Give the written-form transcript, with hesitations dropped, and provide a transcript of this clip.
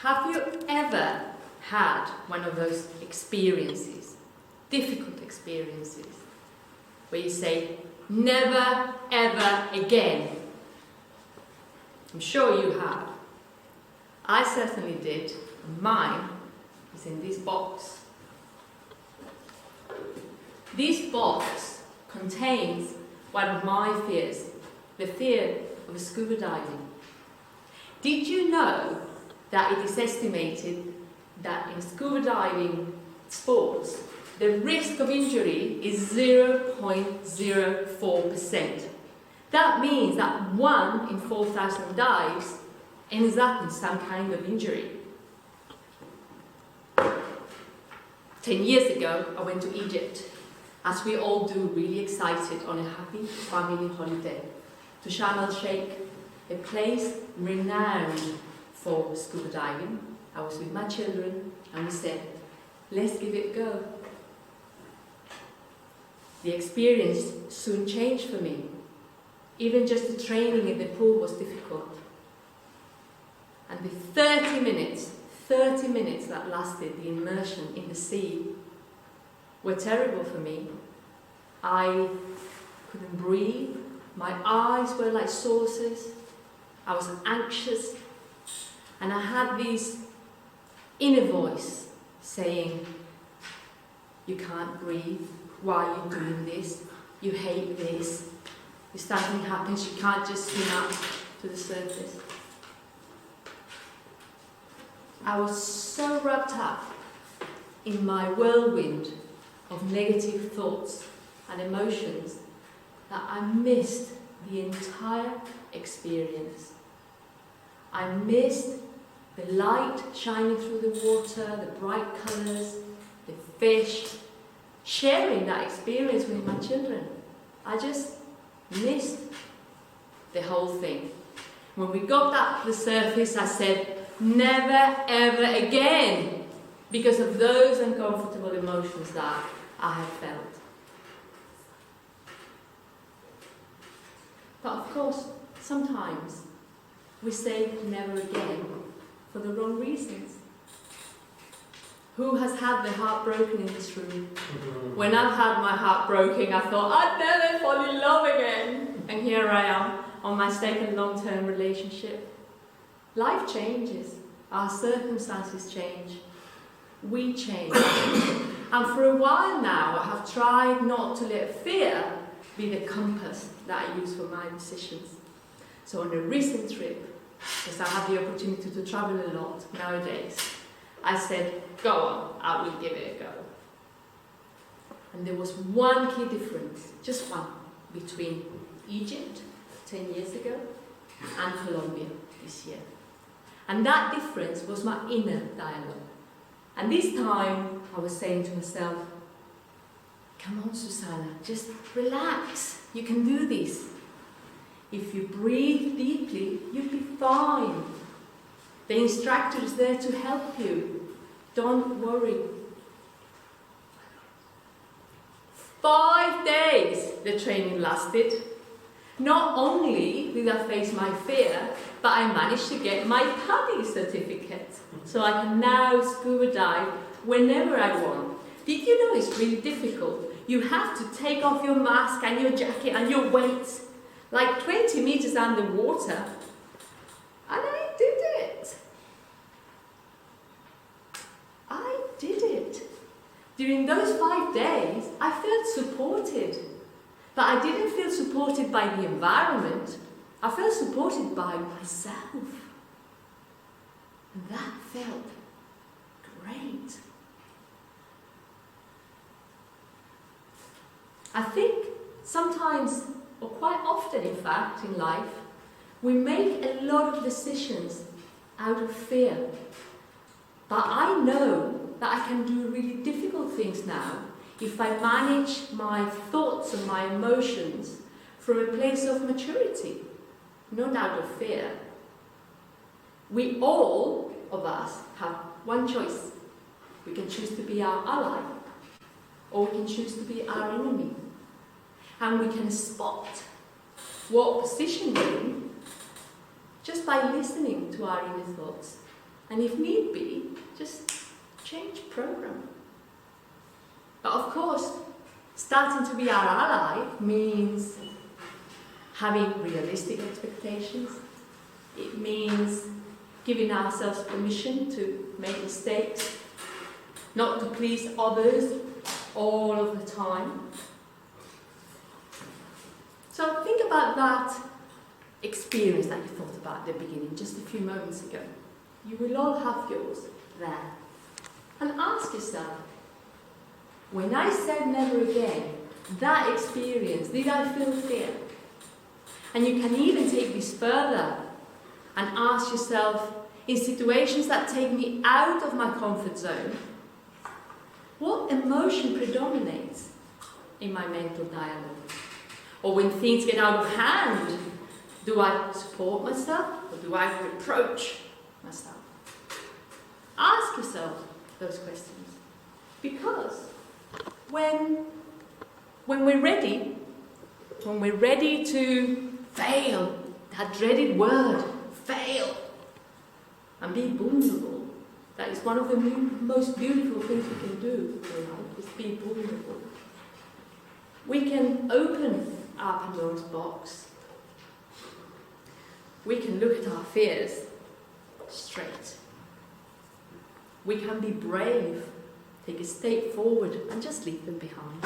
Have you ever had one of those experiences, difficult experiences, where you say, never, ever again? I'm sure you have. I certainly did. Mine is in this box. This box contains one of my fears, the fear of scuba diving. Did you know that it is estimated that in scuba diving sports, the risk of injury is 0.04%. That means that 1 in 4,000 dives ends up in some kind of injury. 10 years ago, I went to Egypt, as we all do, really excited, on a happy family holiday, to Sharm el-Sheikh, a place renowned for scuba diving. I was with my children, and we said, let's give it a go. The experience soon changed for me. Even just the training in the pool was difficult. And the 30 minutes that lasted, the immersion in the sea, were terrible for me. I couldn't breathe, my eyes were like saucers, I was anxious, and I had this inner voice saying, you can't breathe, why are you doing this? You hate this. If something happens, you can't just swim up to the surface. I was so wrapped up in my whirlwind of negative thoughts and emotions that I missed the entire experience. I missed the light shining through the water, the bright colours, the fish, sharing that experience with my children. I just missed the whole thing. When we got up to the surface, I said, never ever again, because of those uncomfortable emotions that I had felt. But of course, sometimes we say never again for the wrong reasons. Who has had their heart broken in this room? When I've had my heart broken, I thought, I'd never fall in love again. And here I am on my second long-term relationship. Life changes. Our circumstances change. We change. And for a while now, I have tried not to let fear be the compass that I use for my decisions. So on a recent trip, because I have the opportunity to travel a lot nowadays, I said, go on, I will give it a go. And there was one key difference, just one, between Egypt 10 years ago and Colombia this year. And that difference was my inner dialogue. And this time I was saying to myself, come on, Susana, just relax, you can do this. If you breathe deeply, you'll be fine. The instructor is there to help you. Don't worry. 5 days the training lasted. Not only did I face my fear, but I managed to get my PADI certificate. So I can now scuba dive whenever I want. Did you know it's really difficult? You have to take off your mask and your jacket and your weights, like 20 meters underwater. And I did it. I did it. During those 5 days, I felt supported. But I didn't feel supported by the environment. I felt supported by myself. And that felt great. I think sometimes, or quite often in fact, in life, we make a lot of decisions out of fear. But I know that I can do really difficult things now if I manage my thoughts and my emotions from a place of maturity, not out of fear. We all of us have one choice. We can choose to be our ally, or we can choose to be our enemy. And we can spot what position we're in just by listening to our inner thoughts. And if need be, just change program. But of course, starting to be our ally means having realistic expectations. It means giving ourselves permission to make mistakes, not to please others all of the time. So think about that experience that you thought about at the beginning, just a few moments ago. You will all have yours there. And ask yourself, when I said never again, that experience, did I feel fear? And you can even take this further and ask yourself, in situations that take me out of my comfort zone, what emotion predominates in my mental dialogue? Or when things get out of hand, do I support myself or do I reproach myself? Ask yourself those questions. Because when we're ready to fail, that dreaded word, fail, and be vulnerable, that is one of the most beautiful things we can do in life, is be vulnerable. We can open our Pandora's box. We can look at our fears straight. We can be brave, take a step forward and just leave them behind.